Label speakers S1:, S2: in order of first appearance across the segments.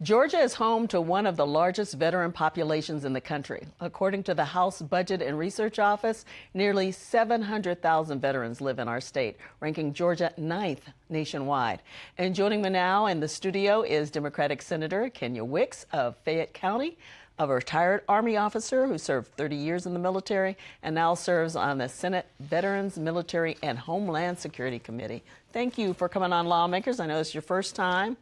S1: Georgia is home to one of the largest veteran populations in the country. According to the House Budget and Research Office, nearly 700,000 veterans live in our state, ranking Georgia 9th nationwide. And joining me now in the studio is Democratic Senator Kenya Wicks of Fayette County, a retired Army officer who served 30 years in the military and now serves on the Senate Veterans, Military, and Homeland Security Committee. Thank you for coming on, Lawmakers. I know it's your first time.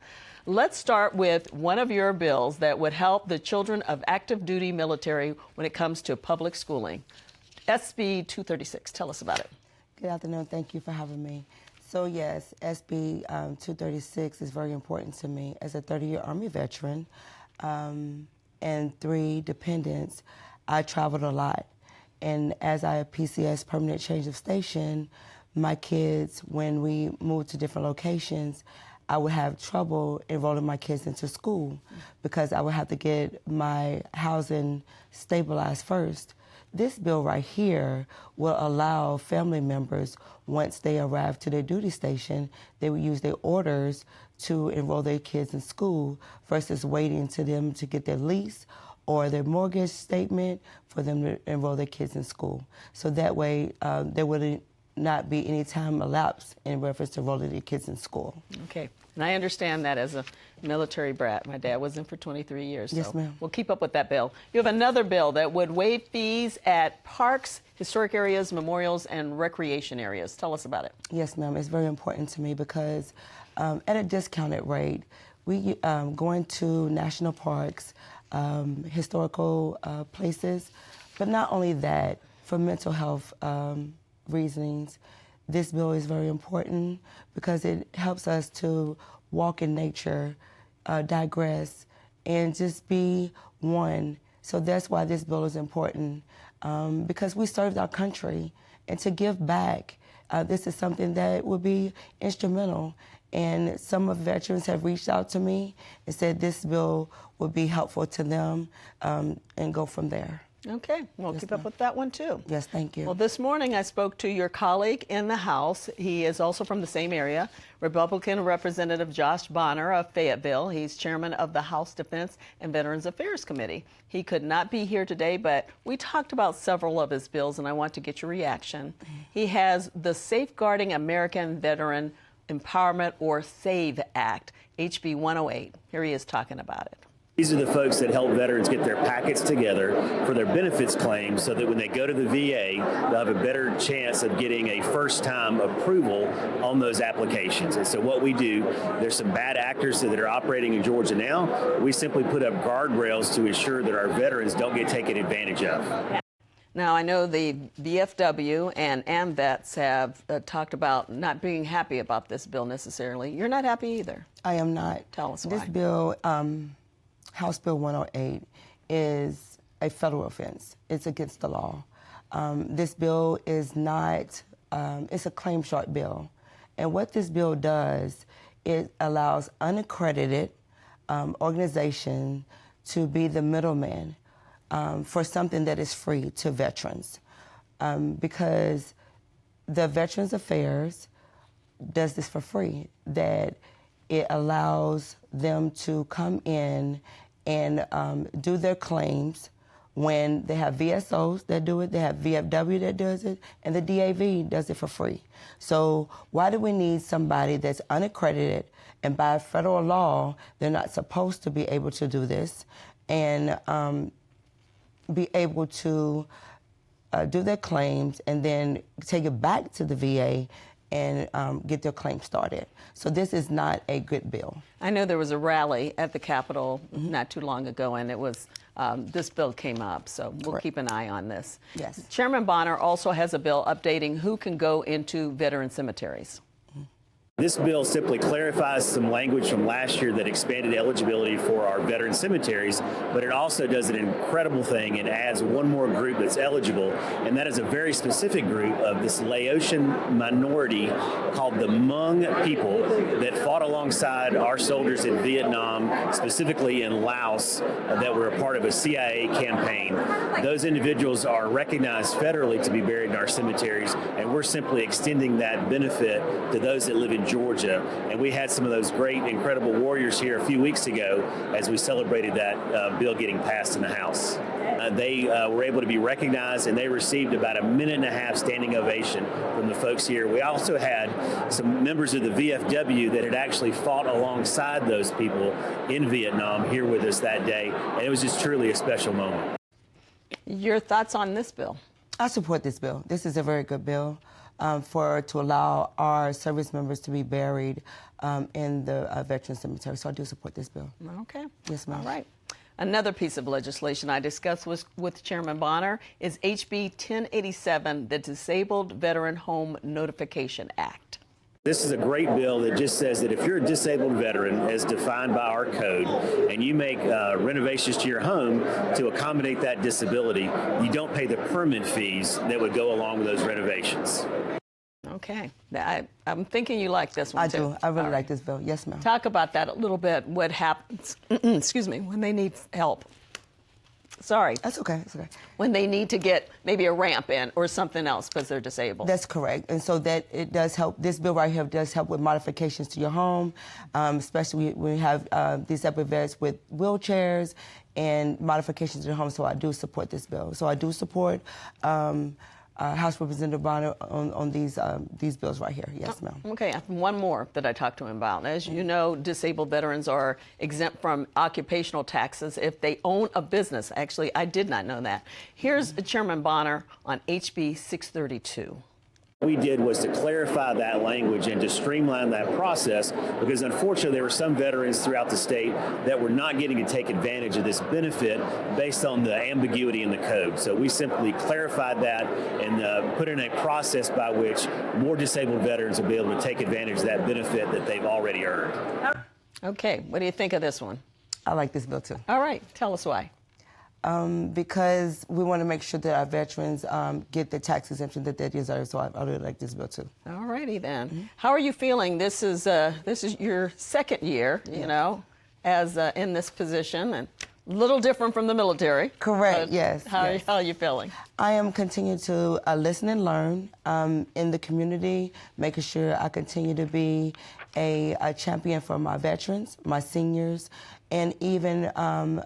S1: Let's start with one of your bills that would help the children of active duty military when it comes to public schooling. SB 236. Tell us about it.
S2: Good afternoon. Thank you for having me. So yes, SB 236 is very important to me. As a 30-year Army veteran and 3 dependents, I traveled a lot. And as I have PCS, permanent change of station, my kids, when we moved to different locations, I would have trouble enrolling my kids into school because I would have to get my housing stabilized first. This bill right here will allow family members, once they arrive to their duty station, they will use their orders to enroll their kids in school versus waiting to them to get their lease or their mortgage statement for them to enroll their kids in school. So that way there would not be any time elapsed in reference to enrolling their kids in school.
S1: Okay. And I understand that as a military brat. My dad was in for 23 years.
S2: Yes, ma'am.
S1: We'll keep up with that bill. You have another bill that would waive fees at parks, historic areas, memorials, and recreation areas. Tell us about it.
S2: Yes, ma'am. It's very important to me because at a discounted rate, we going to national parks, historical places, but not only that, for mental health reasons, this bill is very important because it helps us to walk in nature, digress, and just be one. So that's why this bill is important, because we served our country, and to give back, this is something that would be instrumental. And some of the veterans have reached out to me and said this bill would be helpful to them, and go from there.
S1: Okay, we'll keep up with that one too.
S2: Yes, thank you.
S1: Well, this morning I spoke to your colleague in the House. He is also from the same area, Republican Representative Josh Bonner of Fayetteville. He's chairman of the House Defense and Veterans Affairs Committee. He could not be here today, but we talked about several of his bills, and I want to get your reaction. He has the Safeguarding American Veteran Empowerment, or SAVE Act, HB 108. Here he is talking about it.
S3: These are the folks that help veterans get their packets together for their benefits claims so that when they go to the VA, they'll have a better chance of getting a first-time approval on those applications. And so what we do, there's some bad actors that are operating in Georgia now. We simply put up guardrails to ensure that our veterans don't get taken advantage of.
S1: Now, I know the VFW and AMVETS have talked about not being happy about this bill necessarily. You're not happy either.
S2: I am not.
S1: Tell us why.
S2: This bill, House Bill 108, is a federal offense. It's against the law. This bill is not, it's a claim short bill. And what this bill does, it allows unaccredited organization to be the middleman for something that is free to veterans. Because the Veterans Affairs does this for free, that it allows them to come in and do their claims when they have VSOs that do it, they have VFW that does it, and the DAV does it for free. So why do we need somebody that's unaccredited, and by federal law, they're not supposed to be able to do this, and be able to do their claims and then take it back to the VA and get their claim started. So this is not a good bill.
S1: I know there was a rally at the Capitol not too long ago, and it was this bill came up, so we'll
S2: Correct.
S1: keep an eye on this.
S2: Yes.
S1: Chairman Bonner also has a bill updating who can go into veteran cemeteries.
S3: This bill simply clarifies some language from last year that expanded eligibility for our veteran cemeteries, but it also does an incredible thing and adds one more group that's eligible, and that is a very specific group of this Laotian minority called the Hmong people that fought alongside our soldiers in Vietnam, specifically in Laos, that were a part of a CIA campaign. Those individuals are recognized federally to be buried in our cemeteries, and we're simply extending that benefit to those that live in Georgia, and we had some of those great, incredible warriors here a few weeks ago as we celebrated that bill getting passed in the House. They were able to be recognized, and they received about a minute and a half standing ovation from the folks here. We also had some members of the VFW that had actually fought alongside those people in Vietnam here with us that day, and it was just truly a special moment.
S1: Your thoughts on this bill?
S2: I support this bill. This is a very good bill to allow our service members to be buried in the Veterans Cemetery. So I do support this bill.
S1: Okay.
S2: Yes, ma'am.
S1: All right. Another piece of legislation I discussed with Chairman Bonner is HB 1087, the Disabled Veteran Home Notification Act.
S3: This is a great bill that just says that if you're a disabled veteran, as defined by our code, and you make renovations to your home to accommodate that disability, you don't pay the permit fees that would go along with those renovations.
S1: Okay. I'm thinking you like this one,
S2: I
S1: too.
S2: do. I really like this bill. Yes, ma'am.
S1: Talk about that a little bit. What happens, excuse me, when they need help? Sorry.
S2: That's okay. That's okay.
S1: When they need to get maybe a ramp in or something else because they're disabled.
S2: That's correct. And so that it does help. This bill right here does help with modifications to your home, especially when we have disabled vets with wheelchairs and modifications to their home. So I do support this bill. So I do support House Representative Bonner on these bills right here. Yes, ma'am.
S1: Okay, I have one more that I talked to him about. As you know, disabled veterans are exempt from occupational taxes if they own a business. Actually, I did not know that. Here's Chairman Bonner on HB 632.
S3: What we did was to clarify that language and to streamline that process, because unfortunately there were some veterans throughout the state that were not getting to take advantage of this benefit based on the ambiguity in the code. So we simply clarified that and put in a process by which more disabled veterans will be able to take advantage of that benefit that they've already earned.
S1: Okay, what do you think of this one?
S2: I like this bill, too.
S1: All right, tell us why.
S2: Because we want to make sure that our veterans get the tax exemption that they deserve. So I really like this bill, too.
S1: All righty then. Mm-hmm. How are you feeling? This is your second year, you know, as in this position, and a little different from the military.
S2: Correct, yes.
S1: How are you feeling?
S2: I am continuing to listen and learn in the community, making sure I continue to be a champion for my veterans, my seniors, and even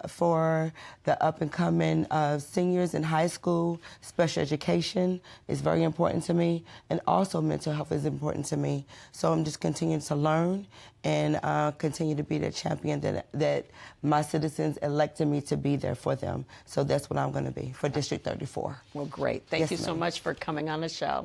S2: for the up-and-coming seniors in high school. Special education is very important to me, and also mental health is important to me. So I'm just continuing to learn and continue to be the champion that my citizens elected me to be there for them. So that's what I'm going to be for District 34.
S1: Well, great. Thank you so
S2: ma'am.
S1: much for coming on the show.